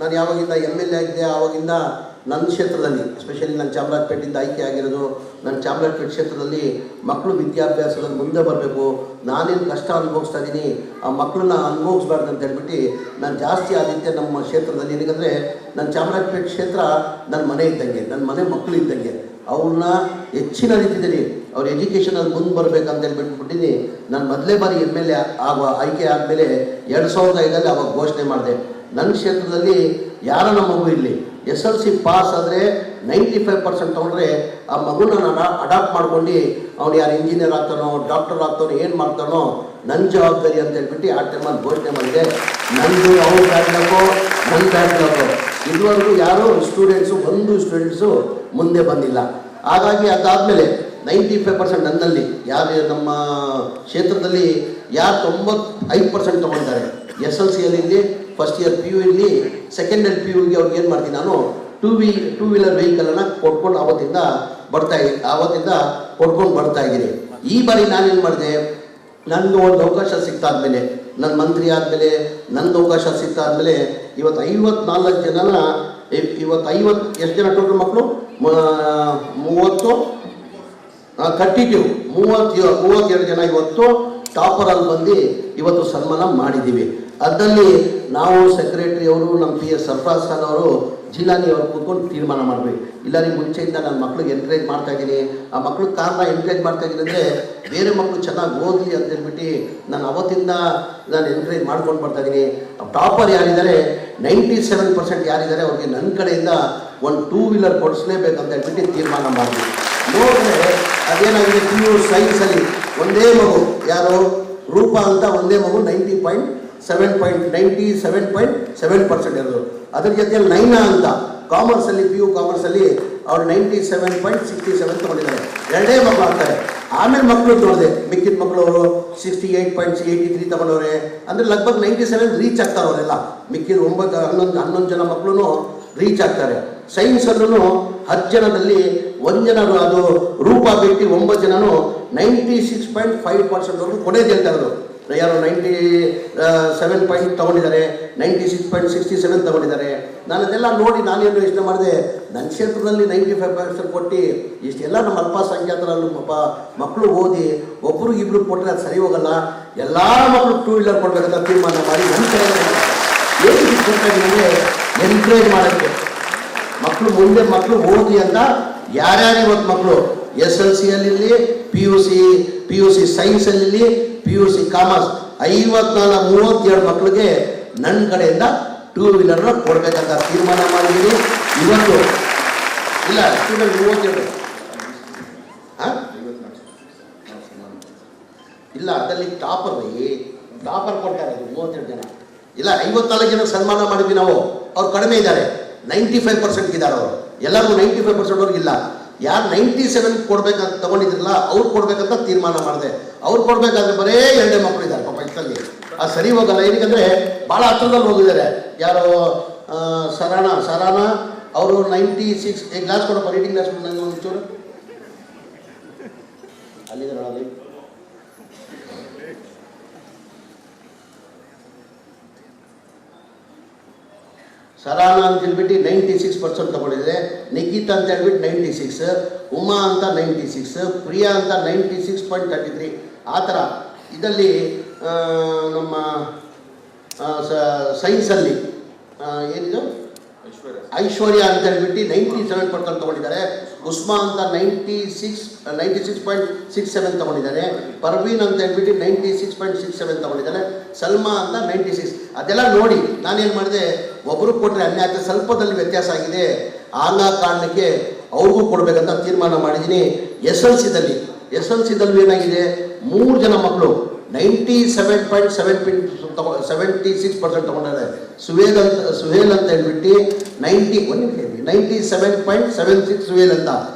ನಾನು ಯಾವಾಗಿಂದ MLA ಆಗಿದ್ದೆ ಆವಾಗಿಂದ ನನ್ನ ಕ್ಷೇತ್ರದಲ್ಲಿ ಎಸ್ಪೆಷಲಿ ನಾನು ಚಾಮರಾಜಪೇಟೆಯಿಂದ ಆಯ್ಕೆ ಆಗಿರೋದು. ನನ್ನ ಚಾಮರಾಜಪೇಟೆ ಕ್ಷೇತ್ರದಲ್ಲಿ ಮಕ್ಕಳು ವಿದ್ಯಾಭ್ಯಾಸದಲ್ಲಿ ಮುಂದೆ ಬರಬೇಕು, ನಾನೇನು ಕಷ್ಟ ಅನುಭವಿಸ್ತಾ ಇದ್ದೀನಿ ಆ ಮಕ್ಕಳನ್ನ ಅನುಭವಿಸ್ಬಾರ್ದು ಅಂತ ಹೇಳ್ಬಿಟ್ಟು ನಾನು ಜಾಸ್ತಿ ಆದಿತ್ಯ ನಮ್ಮ ಕ್ಷೇತ್ರದಲ್ಲಿ. ಏನಂದರೆ ನನ್ನ ಚಾಮರಾಜಪೇಟೆ ಕ್ಷೇತ್ರ ನನ್ನ ಮನೆ ಇದ್ದಂಗೆ, ನನ್ನ ಮನೆ ಮಕ್ಕಳು ಇದ್ದಂಗೆ. ಅವ್ರನ್ನ ಹೆಚ್ಚಿನ ರೀತಿಯಲ್ಲಿ ಅವ್ರ ಎಜುಕೇಷನಲ್ಲಿ ಮುಂದೆ ಬರಬೇಕಂತ ಹೇಳ್ಬಿಟ್ಟಿದ್ದೀನಿ. ನಾನು ಮೊದಲೇ ಬಾರಿ MLA ಆಯ್ಕೆ ಆದಮೇಲೆ 2005 ಅವಾಗ ಘೋಷಣೆ ಮಾಡಿದೆ, ನನ್ನ ಕ್ಷೇತ್ರದಲ್ಲಿ ಯಾರ ನಮ್ಮ ಮಗು ಇರಲಿ SLC ಪಾಸ್ ಆದರೆ 95% ತೊಗೊಂಡ್ರೆ ಆ ಮಗುನ ನಾನು ಅಡಾಪ್ಟ್ ಮಾಡ್ಕೊಂಡು ಅವ್ನು ಯಾರು ಇಂಜಿನಿಯರ್ ಆಗ್ತಾನೋ ಡಾಕ್ಟರ್ ಆಗ್ತಾನೋ ಏನು ಮಾಡ್ತಾನೋ ನನ್ನ ಜವಾಬ್ದಾರಿ ಅಂತ ಹೇಳ್ಬಿಟ್ಟು ಆ ಟೈಮಲ್ಲಿ ಘೋಷಣೆ ಮಾಡಿದೆ. ನಂದು ಅವ್ರ ಬ್ಯಾಕ್ಲಾಗೋ ನನ್ನ ಬ್ಯಾಕ್ಲಾಗೋ ಇದುವರೆಗೂ ಯಾರು ಸ್ಟೂಡೆಂಟ್ಸು ಮುಂದೆ ಬಂದಿಲ್ಲ. ಹಾಗಾಗಿ ಅದಾದಮೇಲೆ 95% ನನ್ನಲ್ಲಿ ಯಾರು ನಮ್ಮ ಕ್ಷೇತ್ರದಲ್ಲಿ ಯಾರು 95% ತೊಗೊಂಡಿದ್ದಾರೆ SLCಯಲ್ಲಿ ಫಸ್ಟ್ ಇಯರ್ PU ಇರಲಿ ಸೆಕೆಂಡ್ ಇಯರ್ PUಗೆ ಅವ್ರಿಗೆ ಏನು ಮಾಡ್ತೀನಿ ನಾನು ಟೂ ವೀಲರ್ ವೆಹಿಕಲನ್ನು ಕೊಟ್ಕೊಂಡು ಆವತ್ತಿಂದ ಕೊಟ್ಕೊಂಡು ಬರ್ತಾ ಇದ್ದೀನಿ. ಈ ಬಾರಿ ನಾನೇನು ಮಾಡಿದೆ, ನನಗೆ ಒಂದು ಅವಕಾಶ ಸಿಕ್ತಾದ್ಮೇಲೆ ನನ್ನ ಮಂತ್ರಿ ಆದಮೇಲೆ ನಂದು ಅವಕಾಶ ಸಿಕ್ತಾದ್ಮೇಲೆ ಇವತ್ತು 54 ಜನನ ಎಷ್ಟು ಜನ ಟೋಟಲ್ ಮಕ್ಕಳು 32 ಜನ ಇವತ್ತು ಟಾಪರಲ್ಲಿ ಬಂದು ಇವತ್ತು ಸನ್ಮಾನ ಮಾಡಿದ್ದೀವಿ. ಅದರಲ್ಲಿ ನಾವು ಸೆಕ್ರೆಟರಿ ಅವರು ನಮ್ಮ PS ಸರ್ಫರಾಜ್ ಖಾನ್ ಅವರು ಜಿಲ್ಲಾನಿ ಅವರು ಕೂತ್ಕೊಂಡು ತೀರ್ಮಾನ ಮಾಡಬೇಕು. ಇಲ್ಲ ನೀವು ಮುಂಚೆಯಿಂದ ನನ್ನ ಮಕ್ಳಿಗೆ ಎನ್ಕರೇಜ್ ಮಾಡ್ತಾ ಇದ್ದೀನಿ. ಆ ಮಕ್ಳಿಗೆ ಕಾರಣ ಎನ್ಕರೇಜ್ ಮಾಡ್ತಾ ಇದ್ದೀನಿ ಅಂದರೆ ಬೇರೆ ಮಕ್ಕಳು ಚೆನ್ನಾಗಿ ಓದಲಿ ಅಂತ ಹೇಳ್ಬಿಟ್ಟು ನಾನು ಅವತ್ತಿಂದ ನಾನು ಎನ್ಕರೇಜ್ ಮಾಡ್ಕೊಂಡು ಬರ್ತಾ ಇದ್ದೀನಿ. ಟಾಪರ್ ಯಾರಿದ್ದಾರೆ 97% ಯಾರಿದ್ದಾರೆ ಅವ್ರಿಗೆ ನನ್ನ ಕಡೆಯಿಂದ ಒಂದು 2 ವೀಲರ್ ಕೊಡಿಸ್ಲೇಬೇಕಂತ ಹೇಳ್ಬಿಟ್ಟು ತೀರ್ಮಾನ ಮಾಡಿದ್ವಿ. ನೋಡಿದ್ರೆ ಅದೇನಾಗಿದೆ, PU ಸೈನ್ಸಲ್ಲಿ ಒಂದೇ ಮಗು ಯಾರು ರೂಪ ಅಂತ ಒಂದೇ ಮಗು 97.7% ಇರೋದು. ಅದ್ರ ಜೊತೆಯಲ್ಲಿ ನೈನಾ ಅಂತ ಕಾಮರ್ಸಲ್ಲಿ PU ಕಾಮರ್ಸಲ್ಲಿ ಅವ್ರು 97.67 ತೊಗೊಂಡಿದ್ದಾರೆ. ಎರಡೇ ಮಕ್ಕಳು ಆಗ್ತಾರೆ. ಆಮೇಲೆ ಮಕ್ಕಳು ನೋಡಿದೆ, ಮಿಕ್ಕಿದ ಮಕ್ಕಳು ಅವರು 68.83 ತಗೊಂಡವ್ರೆ. ಅಂದರೆ ಲಗ್ಭಗ್ 97 ರೀಚ್ ಆಗ್ತಾರೆ ಅವರೆಲ್ಲ. ಮಿಕ್ಕಿದ 11 ಜನ ಮಕ್ಕಳು ರೀಚ್ ಆಗ್ತಾರೆ. ಸೈನ್ಸಲ್ಲೂ 10 ಜನದಲ್ಲಿ 1 ಜನ ಅದು ರೂಪ ಬಿಟ್ಟು 9 ಜನನು 96.5%ವರೆಗೂ ಕೊನೆದು ಹೇಳ್ತಾ ಇರೋದು. ಯಾರು 97 ಪಾಯಿಂಟ್ ತೊಗೊಂಡಿದ್ದಾರೆ, 96.67 ತೊಗೊಂಡಿದ್ದಾರೆ. ನಾನು ಅದೆಲ್ಲ ನೋಡಿ ನಾನೇನು ಯೋಚನೆ ಮಾಡಿದೆ, ನನ್ನ ಕ್ಷೇತ್ರದಲ್ಲಿ 95% ಕೊಟ್ಟು ಇಷ್ಟೆಲ್ಲ ನಮ್ಮ ಅಲ್ಪಸಂಖ್ಯಾತರಲ್ಲೂ ಮಕ್ಕಳು ಓದಿ ಒಬ್ಬರು ಇಬ್ಬರು ಕೊಟ್ಟರೆ ಅದು ಸರಿ ಹೋಗಲ್ಲ. ಎಲ್ಲ ಮಕ್ಕಳು 2 ವೀಲರ್ ಕೊಡಬೇಕಂತ ತೀರ್ಮಾನ ಮಾಡಿ ನನ್ನ ಕಡೆ ಎನ್ಕರೇಜ್ ಮಾಡೋಕ್ಕೆ ಮಕ್ಕಳು ಓದಿ ಅಂತ ಯಾರ್ಯಾರು ಇವತ್ತು ಮಕ್ಕಳು SLCಯಲ್ಲಿ PUC ಸೈನ್ಸಲ್ಲಿ PUC ಕಾಮರ್ಸ್ 32 ಮಕ್ಕಳಿಗೆ ನನ್ನ ಕಡೆಯಿಂದ 2 ವೀಲರ್ನ ಕೊಡಬೇಕಂತ ತೀರ್ಮಾನ ಮಾಡಿದ್ದೀನಿ. ಇವತ್ತು ಇಲ್ಲ ಸ್ಟೂಡೆಂಟ್ 32 ಇಲ್ಲ ಅದರಲ್ಲಿ ಟಾಪರ್ ಕೊಡ್ತಾರೆ 32 ಜನ ಇಲ್ಲ 54 ಜನ ಸನ್ಮಾನ ಮಾಡಿದ್ವಿ ನಾವು. ಅವ್ರು ಕಡಿಮೆ ಇದ್ದಾರೆ, 95% ಇದ್ದಾರೆ. ಅವರು ಎಲ್ಲರಿಗೂ 95% ಅವ್ರಿಗಿಲ್ಲ. ಯಾರು 97 ಕೊಡ್ಬೇಕಂತ ತಗೊಂಡಿದ್ರಲ್ಲ ಅವ್ರು ಕೊಡ್ಬೇಕಂತ ತೀರ್ಮಾನ ಮಾಡಿದೆ. ಅವ್ರು ಕೊಡ್ಬೇಕಾದ್ರೆ ಬರೇ 2 ಮಕ್ಕಳು ಇದ್ದಾರೆ ಪಾಪ ಇಷ್ಟಲ್ಲಿ. ಅದು ಸರಿ ಹೋಗಲ್ಲ. ಏನಕ್ಕೆ ಭಾಳ ಹತ್ರದಲ್ಲಿ ಹೋಗಿದ್ದಾರೆ. ಯಾರು ಸರಾಣ ಅವರು 96 ಗ್ಲಾಸ್ ಕೊಡಪ್ಪ, ರೀಡಿಂಗ್ ಗ್ಲಾಸ್ ನಂಗೆ ಒಂಚೂರು ಅಲ್ಲಿದ್ದಾರೆ. ಸರಾನ ಅಂತ ಹೇಳ್ಬಿಟ್ಟು 96% ತಗೊಂಡಿದೆ. ನಿಖಿತ್ ಅಂತ ಹೇಳ್ಬಿಟ್ಟು 96, ಉಮಾ ಅಂತ 96, ಪ್ರಿಯಾ ಅಂತ 96.33. ಆ ಥರ ಇದರಲ್ಲಿ ನಮ್ಮ ಸೈನ್ಸಲ್ಲಿ ಏನಿದು ಐಶ್ವರ್ಯ ಅಂತ ಹೇಳ್ಬಿಟ್ಟು 97% ತಗೊಂಡಿದ್ದಾರೆ. ಉಸ್ಮಾ ಅಂತ 96.67 ತಗೊಂಡಿದ್ದಾರೆ. ಪರ್ವೀನ್ ಅಂತ ಹೇಳ್ಬಿಟ್ಟು 96.67 ತಗೊಂಡಿದ್ದಾರೆ. ಸಲ್ಮಾ ಅಂತ 96. ಅದೆಲ್ಲ ನೋಡಿ ನಾನೇನು ಮಾಡಿದೆ, ಒಬ್ಬರು ಕೊಟ್ಟರೆ ಅನ್ಯಾಯ, ಸ್ವಲ್ಪದಲ್ಲಿ ವ್ಯತ್ಯಾಸ ಆಗಿದೆ. ಆಗ ಕಾರಣಕ್ಕೆ ಅವ್ರಿಗೂ ಕೊಡಬೇಕಂತ ತೀರ್ಮಾನ ಮಾಡಿದ್ದೀನಿ. SLCದಲ್ಲಿ ಏನಾಗಿದೆ, 3 ಜನ ಮಕ್ಕಳು 76% ತಗೊಂಡಿದ್ದಾರೆ. ಸುಹೇಲ್ ಅಂತ ಹೇಳ್ಬಿಟ್ಟು 97.76 ಸುಹೇಲ್ ಅಂತ.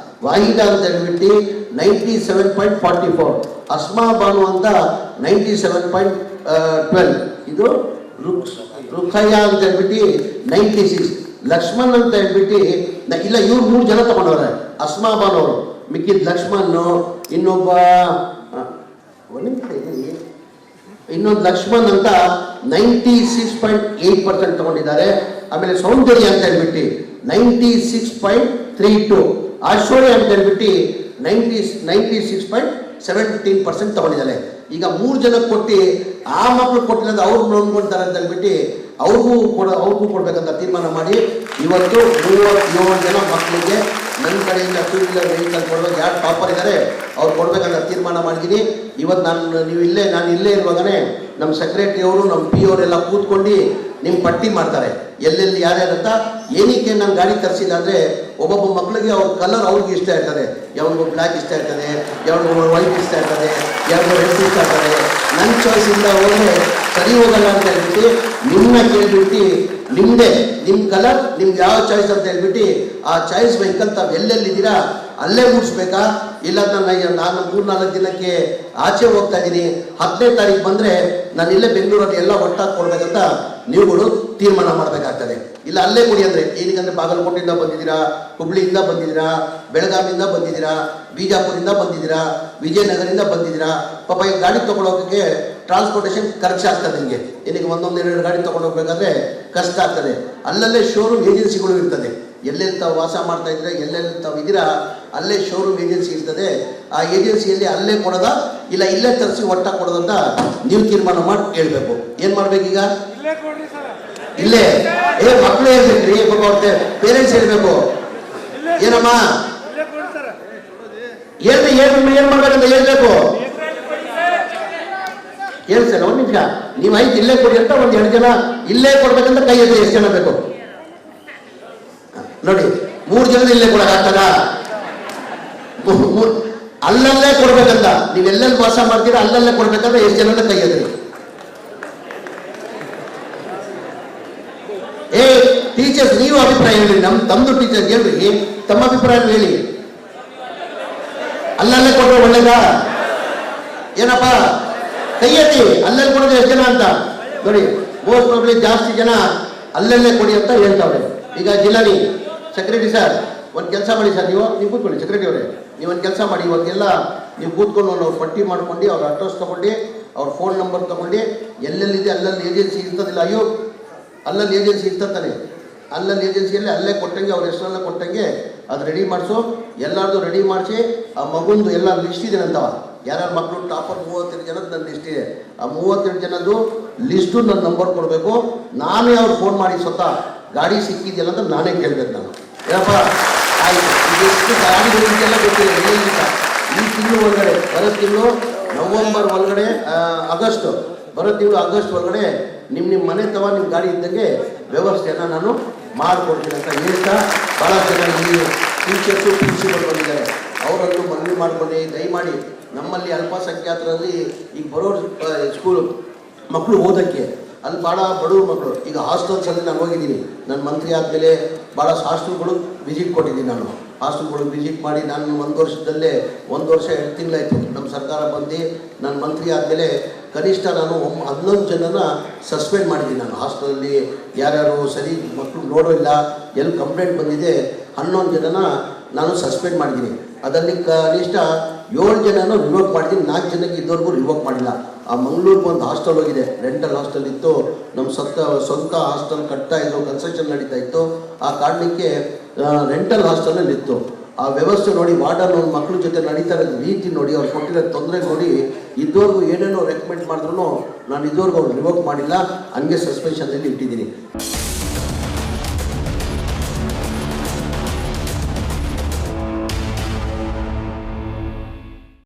ವಾಹಿದಾ ಅಂತ ಹೇಳ್ಬಿಟ್ಟು 97.44. ಅಸ್ಮಾ ಬಾನು ಅಂತ 97.12. ಇದು ರುಖಯ್ಯ ಅಂತ ಹೇಳ್ಬಿಟ್ಟು 96. ಲಕ್ಷ್ಮಣ್ ಅಂತ ಹೇಳ್ಬಿಟ್ಟು ಇಲ್ಲ, ಇವ್ರು 3 ಜನ ತಗೊಂಡವ್ರೆ. ಅಸ್ಮಾ ಬಾನು ಅವರು, ಮಿಕ್ಕಿದ ಲಕ್ಷ್ಮಣ್ಣು, ಇನ್ನೊಂದು ಲಕ್ಷ್ಮಣ್ ಅಂತ 96.8% ತಗೊಂಡಿದ್ದಾರೆ. ಆಮೇಲೆ ಸೌಂದರ್ಯ ಅಂತ ಹೇಳ್ಬಿಟ್ಟು 96.32, ಐಶ್ವರ್ಯ ಅಂತ ಹೇಳ್ಬಿಟ್ಟು 96.17% ತಗೊಂಡಿದ್ದಾಳೆ. ಈಗ 3 ಜನಕ್ಕೆ ಕೊಟ್ಟು ಆ ಮಕ್ಕಳು ಕೊಟ್ಟಿಲ್ಲ ಅವ್ರು ನೋಡ್ಕೊಳ್ತಾರೆ ಅಂತ ಹೇಳ್ಬಿಟ್ಟು ಅವ್ರಿಗೂ ಕೊಡ್ಬೇಕಂತ ತೀರ್ಮಾನ ಮಾಡಿ ಇವತ್ತು 37 ಜನ ಮಕ್ಕಳಿಗೆ ನನ್ನ ಕಡೆಯಿಂದ 2 ವೀಲರ್ ವೆಹಿಕಲ್ ಕೊಡೋದು ಯಾರು ಟಾಪರ್ ಇದ್ದಾರೆ ಅವ್ರು ಕೊಡ್ಬೇಕಂತ ತೀರ್ಮಾನ ಮಾಡಿದ್ದೀನಿ. ಇವತ್ತು ನಾನು ಇಲ್ಲೇ ಇರುವಾಗನೇ ನಮ್ಮ ಸೆಕ್ರೆಟರಿ ಅವರು ನಮ್ಮ ಪಿ ಅವರೆಲ್ಲ ಕೂತ್ಕೊಂಡು ನಿಮ್ಮ ಪಟ್ಟಿ ಮಾಡ್ತಾರೆ ಎಲ್ಲೆಲ್ಲಿ ಯಾರ್ಯಾರಂತ. ಏನಕ್ಕೆ ನಾನು ಗಾಡಿ ತರಿಸಿಲ್ಲ ಅಂದರೆ ಒಬ್ಬೊಬ್ಬ ಮಕ್ಕಳಿಗೆ ಅವ್ರ ಕಲರ್ ಅವ್ರಿಗೆ ಇಷ್ಟ ಇರ್ತದೆ, ಯಾವ್ರಿಗೂ ಬ್ಲ್ಯಾಕ್ ಇಷ್ಟ ಇರ್ತದೆ, ಯಾವ್ರಿಗೂ ವೈಟ್ ಇಷ್ಟ ಇರ್ತದೆ, ಯಾವ್ರಿಗೂ ರೆಡ್ ಇಷ್ಟ ಇರ್ತದೆ. ನನ್ನ ಚಾಯ್ಸಿಂದ ಹೋದರೆ ಸರಿ ಹೋಗಲ್ಲ ಅಂತ ಹೇಳ್ಬಿಟ್ಟು ನಿಮ್ಮನ್ನ ಕೇಳ್ಬಿಟ್ಟು ನಿಮ್ಮ ಕಲರ್ ನಿಮ್ಗೆ ಯಾವ ಚಾಯ್ಸ್ ಅಂತ ಹೇಳ್ಬಿಟ್ಟು ಆ ಚಾಯ್ಸ್ ವೆಹಿಕಲ್ ತಾವು ಎಲ್ಲೆಲ್ಲಿದ್ದೀರಾ ಅಲ್ಲೇ ಮೂಡಿಸ್ಬೇಕಾ, ಇಲ್ಲ ನಾನು 3-4 ದಿನಕ್ಕೆ ಆಚೆ ಹೋಗ್ತಾ ಇದ್ದೀನಿ, 10ನೇ ತಾರೀಕು ಬಂದರೆ ನಾನು ಇಲ್ಲೇ ಬೆಂಗಳೂರಲ್ಲಿ ಎಲ್ಲ ಒಟ್ಟಾಗಿ ಕೊಡ್ಬೇಕಂತ ನೀವುಗಳು ತೀರ್ಮಾನ ಮಾಡಬೇಕಾಗ್ತದೆ. ಇಲ್ಲ ಅಲ್ಲೇ ಕೊಡಿ ಅಂದರೆ ಏನಕ್ಕಂದ್ರೆ ಬಾಗಲಕೋಟೆಯಿಂದ ಬಂದಿದ್ದೀರಾ, ಹುಬ್ಳಿಯಿಂದ ಬಂದಿದ್ದೀರಾ, ಬೆಳಗಾವಿಯಿಂದ ಬಂದಿದ್ದೀರಾ, ಬಿಜಾಪುರದಿಂದ ಬಂದಿದ್ದೀರಾ, ವಿಜಯನಗರದಿಂದ ಬಂದಿದ್ದೀರಾ. ಪಾಪ ಈ ಗಾಡಿ ತೊಗೊಳೋಕ್ಕೆ ಟ್ರಾನ್ಸ್ಪೋರ್ಟೇಷನ್ ಖರ್ಚಾಗ್ತದೆ. ನಿಮಗೆ ಏನಕ್ಕೆ 1-2 ಗಾಡಿ ತೊಗೊಂಡು ಹೋಗ್ಬೇಕಾದ್ರೆ ಕಷ್ಟ ಆಗ್ತದೆ. ಅಲ್ಲಲ್ಲೇ ಶೋರೂಮ್ ಏಜೆನ್ಸಿಗಳು ಇರ್ತದೆ. ಎಲ್ಲೆಲ್ಲಿ ತಾವು ವಾಸ ಮಾಡ್ತಾ ಇದ್ರೆ ಎಲ್ಲೆಲ್ಲಿ ತಾವು ಇದ್ದೀರಾ ಅಲ್ಲೇ ಶೋರೂಮ್ ಏಜೆನ್ಸಿ ಇರ್ತದೆ. ಆ ಏಜೆನ್ಸಿಯಲ್ಲಿ ಅಲ್ಲೇ ಕೊಡೋದ ಇಲ್ಲ ಇಲ್ಲೇ ತರಿಸಿ ಒಟ್ಟಾಗಿ ಕೊಡೋದಂತ ನೀವು ತೀರ್ಮಾನ ಮಾಡಿ ಹೇಳ್ಬೇಕು. ಏನು ಮಾಡ್ಬೇಕೀಗ? ಇಲ್ಲೇ ಮಕ್ಕಳು ಹೇಳ್ಬೇಕ್ರಿ, ಅವ್ರ ಪೇರೆಂಟ್ಸ್ ಹೇಳ್ಬೇಕು. ಏನಮ್ಮ ಏನ್ ಮಾಡ್ಬೇಕಂತ ಹೇಳ್ಬೇಕು. ಹೇಳಿ ಸರ್, 1 ನಿಮಿಷ. ನೀವು 5 ಇಲ್ಲೇ ಕೊಡಿ ಅಂತ 1-2 ಜನ ಇಲ್ಲೇ ಕೊಡ್ಬೇಕಂತ ಕೈ ಎತ್ತಿ. ಎಷ್ಟು ಜನ ಬೇಕು ನೋಡಿ? 3 ಜನದ ಇಲ್ಲೇ ಕೊಡಕ್ಕಾಗ್ತದ? ಅಲ್ಲಲ್ಲೇ ಕೊಡ್ಬೇಕಂತ ನೀವೆಲ್ಲೆಲ್ಲಿ ವಾಸ ಮಾಡ್ತೀರಾ ಅಲ್ಲಲ್ಲೇ ಕೊಡ್ಬೇಕಂತ ಎಷ್ಟು ಜನದ ಕೈ ಎತ್ತಿ. ಟೀಚರ್ಸ್ ನೀವು ಅಭಿಪ್ರಾಯ ಹೇಳಿ. ತಮ್ಮದು ಟೀಚರ್ಸ್ ಹೇಳ್ರಿ, ತಮ್ಮ ಅಭಿಪ್ರಾಯ ಹೇಳಿ. ಅಲ್ಲಲ್ಲೇ ಕೊಟ್ಟರೆ ಒಳ್ಳೇದಾ? ಏನಪ್ಪ ಕೈ ಎತ್ತಿ. ಅಲ್ಲಲ್ಲಿ ಕೊಡೋದು ಎಷ್ಟು ಜನ ಅಂತ ನೋಡಿ. ಮೋಸ್ಟ್ ಪ್ರಾಬ್ಲಿ ಜಾಸ್ತಿ ಜನ ಅಲ್ಲಲ್ಲೇ ಕೊಡಿ ಅಂತ ಹೇಳ್ತಾವ್ರೆ. ಈಗ ಜಿಲ್ಲಾನಿ ಸೆಕ್ರೆಟರಿ ಸರ್ ಒಂದು ಕೆಲಸ ಮಾಡಿ ಸರ್, ನೀವು ಕೂತ್ಕೊಳ್ಳಿ. ಸೆಕ್ರೆಟರಿ ಅವರೇ ನೀವು ಒಂದು ಕೆಲಸ ಮಾಡಿ, ಇವತ್ತೆಲ್ಲ ನೀವು ಕೂತ್ಕೊಂಡು ಅವ್ರ ಪಟ್ಟಿ ಮಾಡ್ಕೊಂಡು ಅವ್ರ ಅಡ್ರೆಸ್ ತೊಗೊಂಡು ಅವ್ರ ಫೋನ್ ನಂಬರ್ ತೊಗೊಂಡು ಎಲ್ಲೆಲ್ಲಿದೆ ಅಲ್ಲಲ್ಲಿ ಏಜೆನ್ಸಿ ಇರ್ತದಿಲ್ಲ. ಅಯ್ಯೋ ಅಲ್ಲಲ್ಲಿ ಏಜೆನ್ಸಿ ಇರ್ತಾನೆ, ಅಲ್ಲಲ್ಲಿ ಏಜೆನ್ಸಿಯಲ್ಲಿ ಅಲ್ಲೇ ಕೊಟ್ಟಂಗೆ ಅವ್ರ ಹೆಸರೆಲ್ಲ ಕೊಟ್ಟಂಗೆ ಅದು ರೆಡಿ ಮಾಡಿಸು. ಎಲ್ಲರದು ರೆಡಿ ಮಾಡಿಸಿ ಆ ಮಗುಂದು ಎಲ್ಲ ಲಿಸ್ಟ್ ಇದೆ ಅಂತವ. ಯಾರ್ಯಾರು ಮಕ್ಕಳು ಟಾಪರ್ 32 ಜನದ ನನ್ನ ಲಿಸ್ಟ್ ಇದೆ. ಆ 32 ಜನದ್ದು ಲಿಸ್ಟು ನನ್ನ ನಂಬರ್ ಕೊಡಬೇಕು. ನಾನೇ ಅವ್ರು ಫೋನ್ ಮಾಡಿ ಸ್ವತಃ ಗಾಡಿ ಸಿಕ್ಕಿದೆಯಲ್ಲ ಅಂತ ನಾನೇ ಕೇಳ್ಬೇಕು. ನಾನು ಏನಪ್ಪ ಆಯಿತು, ಇದೆಷ್ಟು ಗಾಡಿಗಳಿಗೆಲ್ಲ ಗೊತ್ತಿಲ್ಲ ಎಲ್ಲಿಂದ. ಈ ತಿಂಗಳು ಒಳಗಡೆ ಬರೋ ತಿಂಗಳು ನವಂಬರ್ ಒಳಗಡೆ ಆಗಸ್ಟ್ ಬರೋ ತಿಂಗಳು ಆಗಸ್ಟ್ ಒಳಗಡೆ ನಿಮ್ಮ ಮನೆ ತವ ನಿಮ್ಮ ಗಾಡಿ ಇದ್ದಂಗೆ ವ್ಯವಸ್ಥೆಯನ್ನು ನಾನು ಮಾಡಿಕೊಡ್ತೀನಿ ಅಂತ ಹೇಳ್ತಾ ಭಾಳ ಜನ ಈ ಟೀಚರ್ಸು ಪ್ರಿನ್ಸಿಪಲ್ ಬಂದಿದ್ದಾರೆ. ಅವರನ್ನು ಮನವಿ ಮಾಡಿಕೊಂಡು ದಯಮಾಡಿ ನಮ್ಮಲ್ಲಿ ಅಲ್ಪಸಂಖ್ಯಾತರಲ್ಲಿ ಈಗ ಬರೋ ಸ್ಕೂಲ್ ಮಕ್ಕಳು ಓದೋಕ್ಕೆ ಅಲ್ಲಿ ಭಾಳ ಬಡವ್ರ ಮಕ್ಕಳು. ಈಗ ಹಾಸ್ಟೆಲ್ಸಲ್ಲಿ ನಾನು ಹೋಗಿದ್ದೀನಿ. ನಾನು ಮಂತ್ರಿ ಆದಮೇಲೆ ಭಾಳ ಹಾಸ್ಟೆಲ್ಗಳು ವಿಸಿಟ್ ಕೊಟ್ಟಿದ್ದೀನಿ. ನಾನು ಹಾಸ್ಟೆಲ್ಗಳು ವಿಸಿಟ್ ಮಾಡಿ ನಾನು 1 ವರ್ಷದಲ್ಲೇ 1 ವರ್ಷ 2 ತಿಂಗಳಾಯಿತು ನಮ್ಮ ಸರ್ಕಾರ ಬಂದು. ನಾನು ಮಂತ್ರಿ ಆದಮೇಲೆ ಕನಿಷ್ಠ ನಾನು 11 ಜನನ ಸಸ್ಪೆಂಡ್ ಮಾಡಿದ್ದೀನಿ. ನಾನು ಹಾಸ್ಟೆಲಲ್ಲಿ ಯಾರ್ಯಾರು ಸರಿ ಮಕ್ಕಳು ನೋಡೋಲ್ಲ, ಎಲ್ಲಿ ಕಂಪ್ಲೇಂಟ್ ಬಂದಿದೆ 11 ಜನನ ನಾನು ಸಸ್ಪೆಂಡ್ ಮಾಡಿದ್ದೀನಿ. ಅದರಲ್ಲಿ ಕನಿಷ್ಠ 7 ಜನನೂ ರಿವೋಕ್ ಮಾಡಿದ್ದೀನಿ. 4 ಜನಕ್ಕೆ ಇದುವರೆಗೂ ರಿವೋಕ್ ಮಾಡಿಲ್ಲ. ಆ ಮಂಗಳೂರಿಗೆ ಒಂದು ಹಾಸ್ಟೆಲ್ ಹೋಗಿದೆ, ರೆಂಟಲ್ ಹಾಸ್ಟೆಲ್ ಇತ್ತು. ನಮ್ಮ ಸ್ವಂತ ಹಾಸ್ಟೆಲ್ ಕಟ್ತಾ ಇದ್ದು ಕನ್ಸ್ಟ್ರಕ್ಷನ್ ನಡೀತಾ ಇತ್ತು. ಆ ಕಾರಣಕ್ಕೆ ರೆಂಟಲ್ ಹಾಸ್ಟೆಲಲ್ಲಿ ಇತ್ತು. ಆ ವ್ಯವಸ್ಥೆ ನೋಡಿ ವಾರ್ಡನ್ ಮಕ್ಕಳ ಜೊತೆ ನಡೀತಾ ಇರೋದು ರೀತಿ ನೋಡಿ, ಅವ್ರು ಕೊಟ್ಟಿರೋ ತೊಂದರೆ ನೋಡಿ ಇದುವರೆಗೂ ಏನೇನೋ ರೆಕಮೆಂಡ್ ಮಾಡಿದ್ರು ನಾನು ಇದುವರೆಗೂ ಅವ್ರು ರಿವೋಕ್ ಮಾಡಿಲ್ಲ, ಹಂಗೆ ಸಸ್ಪೆನ್ಷನಲ್ಲಿ ಇಟ್ಟಿದ್ದೀನಿ.